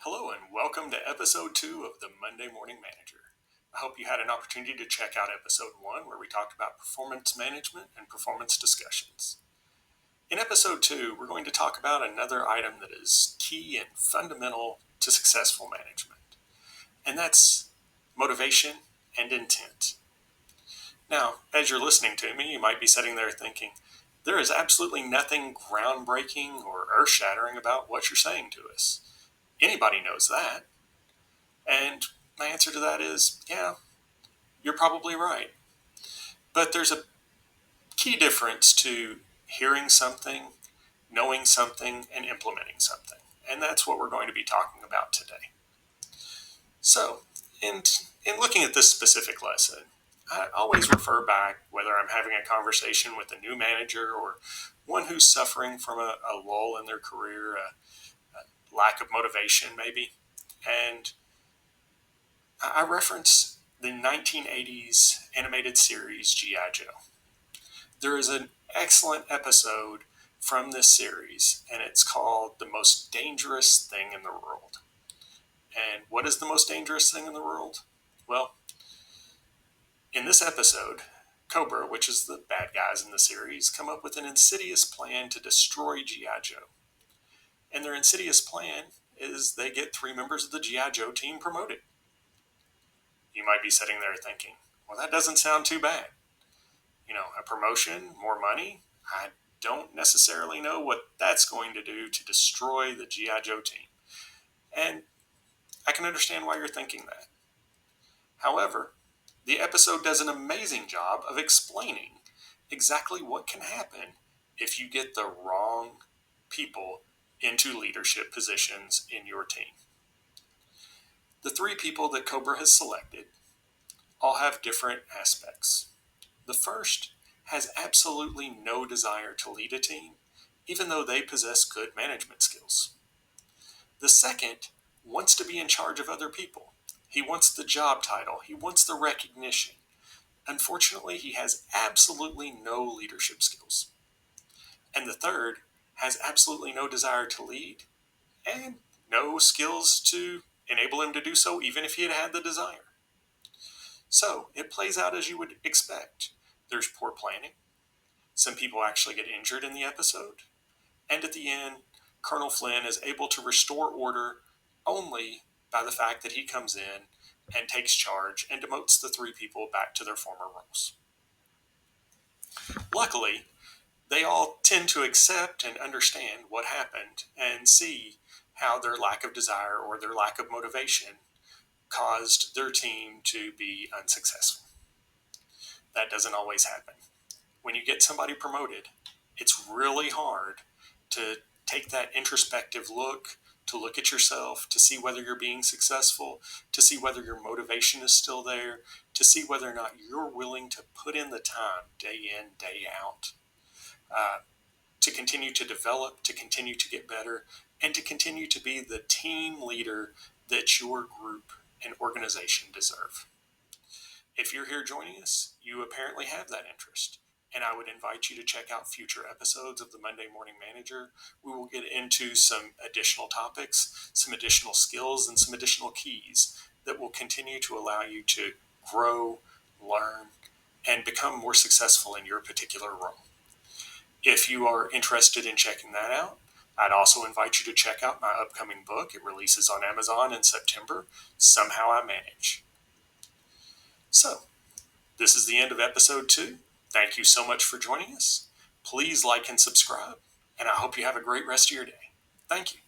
Hello and welcome to episode 2 of the Monday Morning Manager. I hope you had an opportunity to check out episode 1 where we talked about performance management and performance discussions. In episode 2, we're going to talk about another item that is key and fundamental to successful management, and that's motivation and intent. Now, as you're listening to me, you might be sitting there thinking, there is absolutely nothing groundbreaking or earth shattering about what you're saying to us. Anybody knows that. And my answer to that is, yeah, you're probably right. But there's a key difference to hearing something, knowing something, and implementing something. And that's what we're going to be talking about today. So, in looking at this specific lesson, I always refer back, whether I'm having a conversation with a new manager or one who's suffering from a lull in their career, a lack of motivation maybe, and I reference the 1980s animated series G.I. Joe. There is an excellent episode from this series, and it's called The Most Dangerous Thing in the World. And what is the most dangerous thing in the world? Well, in this episode, Cobra, which is the bad guys in the series, come up with an insidious plan to destroy G.I. Joe. And their insidious plan is they get 3 members of the G.I. Joe team promoted. You might be sitting there thinking, well, that doesn't sound too bad. A promotion, more money. I don't necessarily know what that's going to do to destroy the G.I. Joe team. And I can understand why you're thinking that. However, the episode does an amazing job of explaining exactly what can happen if you get the wrong people into leadership positions in your team. The 3 people that Cobra has selected all have different aspects. The first has absolutely no desire to lead a team, even though they possess good management skills. The second wants to be in charge of other people. He wants the job title. He wants the recognition. Unfortunately, he has absolutely no leadership skills. And the third has absolutely no desire to lead and no skills to enable him to do so, even if he had had the desire. So it plays out as you would expect. There's poor planning. Some people actually get injured in the episode. And at the end, Colonel Flynn is able to restore order only by the fact that he comes in and takes charge and demotes the 3 people back to their former roles. Luckily, they all tend to accept and understand what happened and see how their lack of desire or their lack of motivation caused their team to be unsuccessful. That doesn't always happen. When you get somebody promoted, it's really hard to take that introspective look, to look at yourself, to see whether you're being successful, to see whether your motivation is still there, to see whether or not you're willing to put in the time day in, day out, to continue to develop, to continue to get better, and to continue to be the team leader that your group and organization deserve. If you're here joining us, you apparently have that interest. And I would invite you to check out future episodes of the Monday Morning Manager. We will get into some additional topics, some additional skills, and some additional keys that will continue to allow you to grow, learn, and become more successful in your particular role. If you are interested in checking that out, I'd also invite you to check out my upcoming book. It releases on Amazon in September, Somehow I Manage. So, this is the end of episode 2. Thank you so much for joining us. Please like and subscribe, and I hope you have a great rest of your day. Thank you.